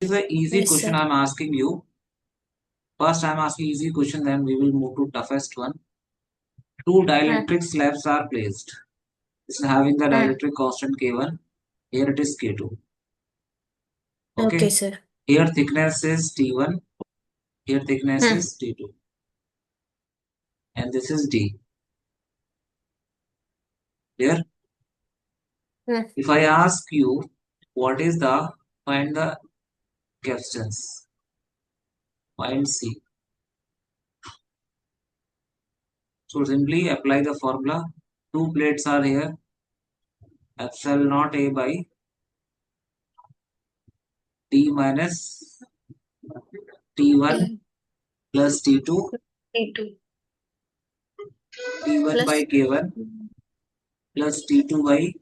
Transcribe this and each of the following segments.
This is an easy Yes, question sir. I'm asking you. First, I'm asking easy question, then we will move to toughest one. Two Hmm. dielectric slabs are placed. This is having the Hmm. dielectric constant K1. Here it is K2. Okay, Okay. sir. Here thickness is T1. Here thickness Hmm. is T2. And this is D. Here, Hmm. if I ask you what is the find the capacitance, find C. So simply apply the formula. Two plates are here. Epsilon naught A by T minus T1 T. plus T2. T2 T1 by plus. K1 plus T2 by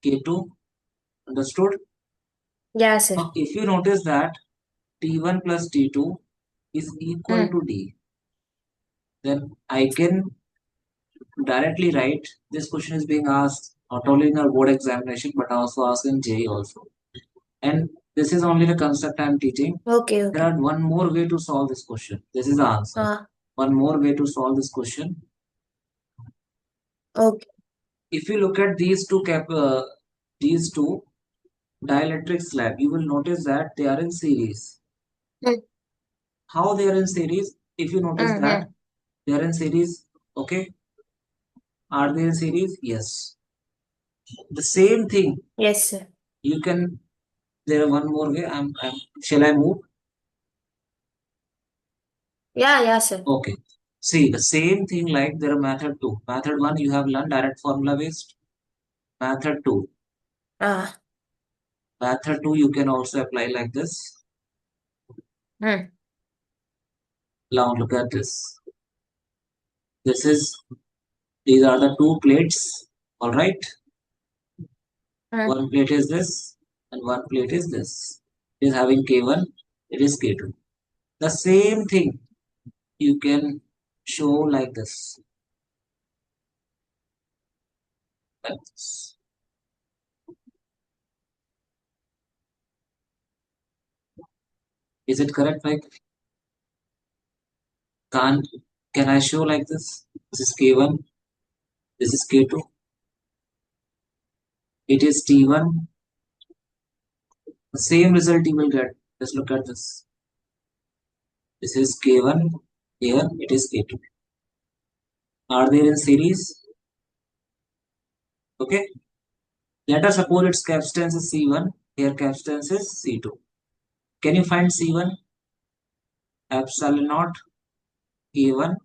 K2. Understood? Yeah, sir. Now, if you notice that T1 plus T2 is equal Hmm. to D, then I can directly write this question is being asked not only in our board examination but also asked in JEE also. And this is only the concept I am teaching. Okay, There okay. are one more way to solve this question. This is the answer. Ah, One more way to solve this question. okay. If you look at these two dielectric slab, you will notice that they are in series. Hmm. How they are in series? If you notice Hmm. that Hmm. they are in series, okay? Are they in series? Yes. The same thing Yes, sir. you can. There are one more way. Shall I move? Yeah, yeah, sir. Okay. See the same thing like there are method two. Method one you have learned direct formula based. Method two. Ah. Method two you can also apply like this. Hmm. Now look at this. This is these are the two plates. All right. Hmm. One plate is this and one plate is this. It is having K1, it is K2. The same thing you can show like this. Like this. Is it correct? Like can can I show like this? This is K1, this is K2. It is T1. The same result you will get. Just look at this. This is K1. Here it is K2. Are they in series? Okay. Let us suppose its capacitance is C1. Here capacitance is C2. Can you find C1? Epsilon naught K1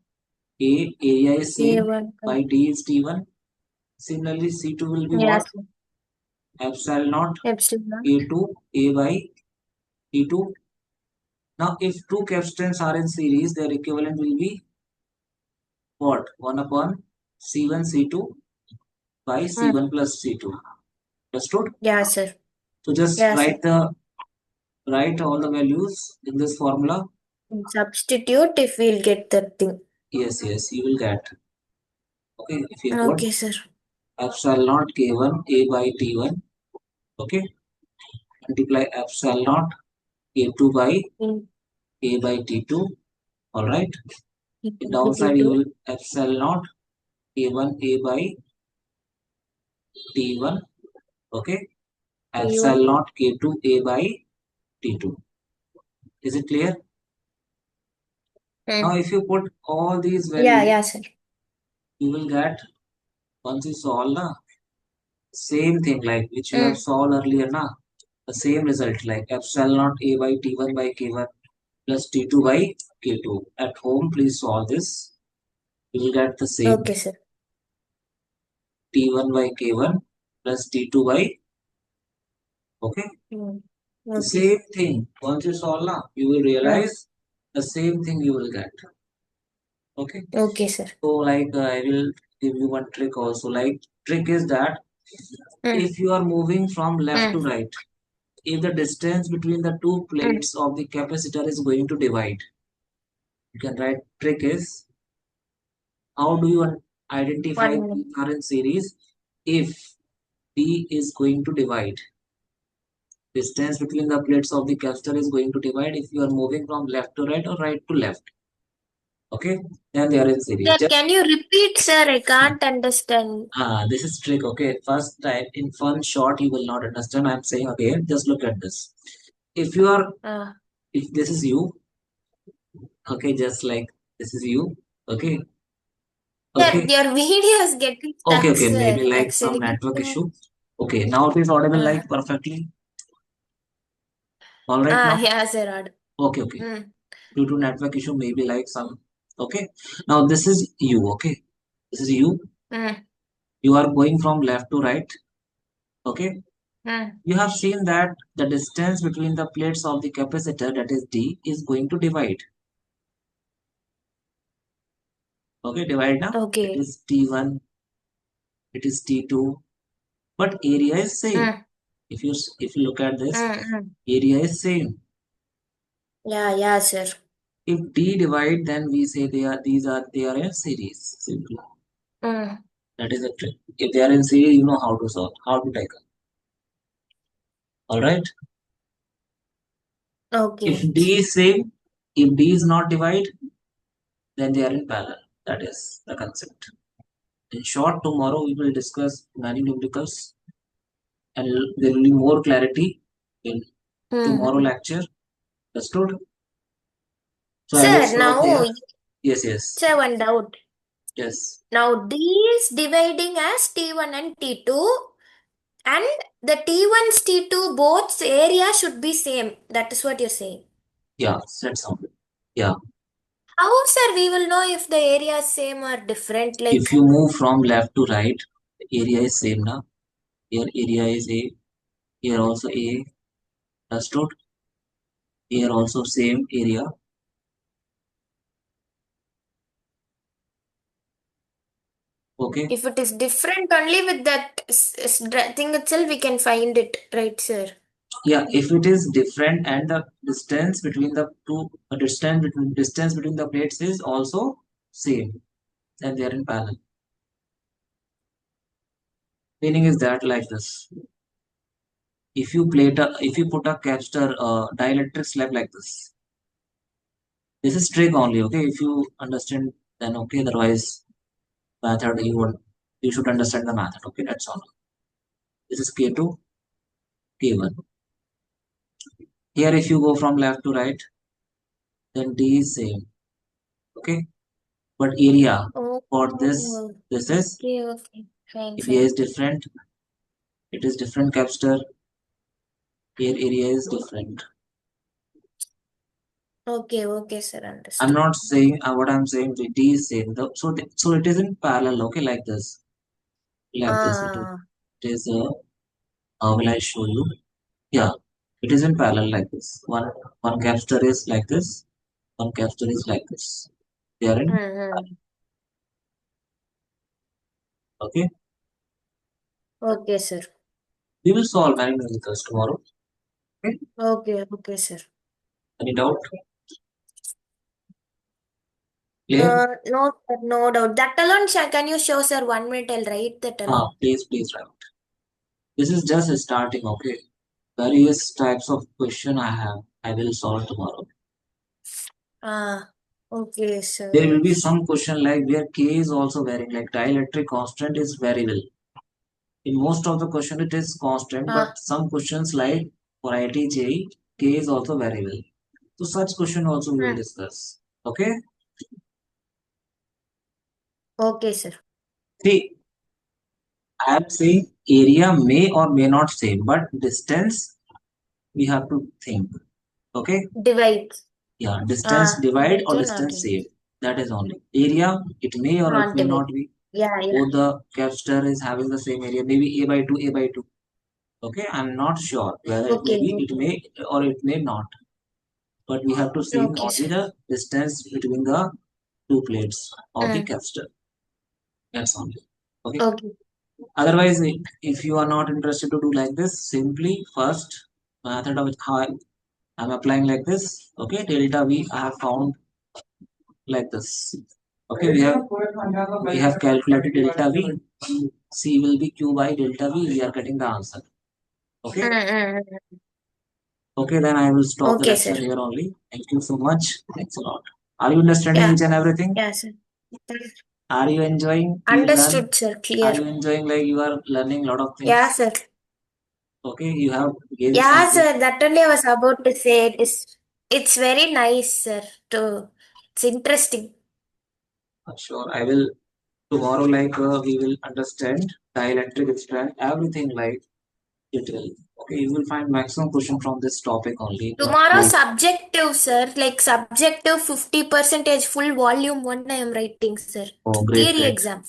A area is same A1. by D is T1. Similarly, C2 will be Yes, what? sir. Epsilon naught Epsilon. K2 A by T2. Now, if two capacitance are in series, their equivalent will be what? 1 upon C1 C2 by Hmm. C1 plus C2. Understood? Yeah, sir. So just Yeah, sir. write all the values in this formula. Substitute if we'll get that thing. Yes, yes, you will get. Okay, if you put Okay, sir. epsilon naught K1 A by T1. Okay, multiply epsilon naught K2 by In A by T2. All right. In downside, you T2. will epsilon naught K1 A by T1. Okay. T1. Epsilon naught K2 A by T2. Is it clear? Hmm. Now, if you put all these Yeah, values, yeah, sir. you will get once you solve na same thing like which you have Hmm. solved earlier na the same result like epsilon naught A by T1 by K1 plus T2 by K2. At home, please solve this. You will get the same Okay, sir. T1 by K1 plus T2 by okay. Hmm. The Okay. same thing. Once you solve now, you will Yeah. realize the same thing you will get. Okay. Okay, sir. So like I will give you one trick also. Like trick is that Hmm. if you are moving from left Hmm. to right, if the distance between the two Hmm. plates of the capacitor is going to divide, you can write trick is how do you identify 1 minute. these are in series if D is going to divide. Distance between the plates of the capacitor is going to divide if you are moving from left to right or right to left. Okay, then they are in series. Sir, can you repeat, sir? I can't understand. This is trick. Okay, first time in fun short you will not understand. I'm saying again, just look at this. If you are, if this is you, okay, just like this is you, okay, Sir, okay, your video is getting okay, stuck, okay, maybe sir. like some Actually. network issue. Okay, now it is audible like perfectly. All right now. Yeah, sir. Okay, okay. Due to network issue, maybe like some. Okay, now this is you. Okay, this is you. You are going from left to right. Okay. You have seen that the distance between the plates of the capacitor, that is D, is going to divide. Okay, divide now. Okay. It is T1, it is T2, but area is same. If you look at this, area is same. Yeah, sir. If D divide, then we say they are in series. Simply. That is a trick. If they are in series, you know how to solve, how to take. All right. Okay. If D is same, if D is not divide, then they are in parallel. That is the concept. In short, tomorrow we will discuss many numericals and there will be more clarity in tomorrow lecture. Understood? So I will Sir, stop here. now, Yes, yes. sir, one doubt. Yes. Now, D is dividing as T1 and T2, and the T1's T2 both area should be same. That is what you're saying. Yeah, that's all. Yeah. How, sir, we will know if the area is same or different? Like, If you move from left to right, the area is same now. Here area is A. Here also A. Understood? Here also same area. Okay. if it is different only with that thing itself, we can find it, right, sir? Yeah, if it is different and the distance between the two, distance between the plates is also same, then they are in parallel. Meaning is that like this. If you put a capacitor dielectric slab like this, this is trick only. Okay, if you understand, then okay. Otherwise, method you should understand the method. Okay, that's all. This is K2, K1. Here, if you go from left to right, then D is same. Okay, but area for this is Okay. Fine, area fine. is different. It is different capacitor. Here area is different. Okay, sir, I'm understood. not saying what I'm saying. D is same. So it is in parallel. Okay, like this. Like this. It is. Will I show you? Yeah, it is in parallel like this. One capacitor is like this. One capacitor is like this. They are in. Okay. Okay, sir. We will solve many numericals tomorrow. Okay. Okay, sir. Any doubt? Clear? No, sir, no doubt. That alone, sir, can you show, sir? 1 minute, I'll write that alone. Please write. This is just starting. Okay. Various types of question I will solve tomorrow. Okay, sir. There will be some question like where K is also varying, like dielectric constant is variable. In most of the question it is constant, but some questions like for IT JEE, K is also variable. So such question also we will discuss. Okay. Okay, sir. See, I am saying area may or may not same, but distance we have to think. Okay. Divide. Yeah, distance divide or Okay, not distance in. save. That is only. Area, it may or it Not may divide. not be. Yeah. Both the capacitor is having the same area, maybe A by 2, A by 2. Okay, I'm not sure whether it may Okay. be, it may or it may not. But we have to see Okay, only sir. the distance between the two plates of the capacitor. That's only. Okay. Okay. Otherwise, if you are not interested to do like this, simply first method of how I'm applying like this. Okay, delta V I have found like this. Okay, we have calculated delta V. C will be Q by delta V. We are getting the answer. Okay. Okay, then I will stop the Okay, lecture sir. here only. Thank you so much. Thanks a lot. Are you understanding Yeah. each and everything? Yeah, sir. Are you enjoying to learn? Understood, sir. Are Clear. you enjoying like you are learning a lot of Yeah, things? sir. Okay, you have gained Yeah, something. sir. That only I was about to say. It's very nice, sir. It's interesting. Sure, I will tomorrow like we will understand dielectric strength, everything like detail. Okay, you will find maximum question from this topic only. Tomorrow Like subjective, sir. Like subjective 50 percentage full volume one I am writing, sir. oh, great, Theory great. exam.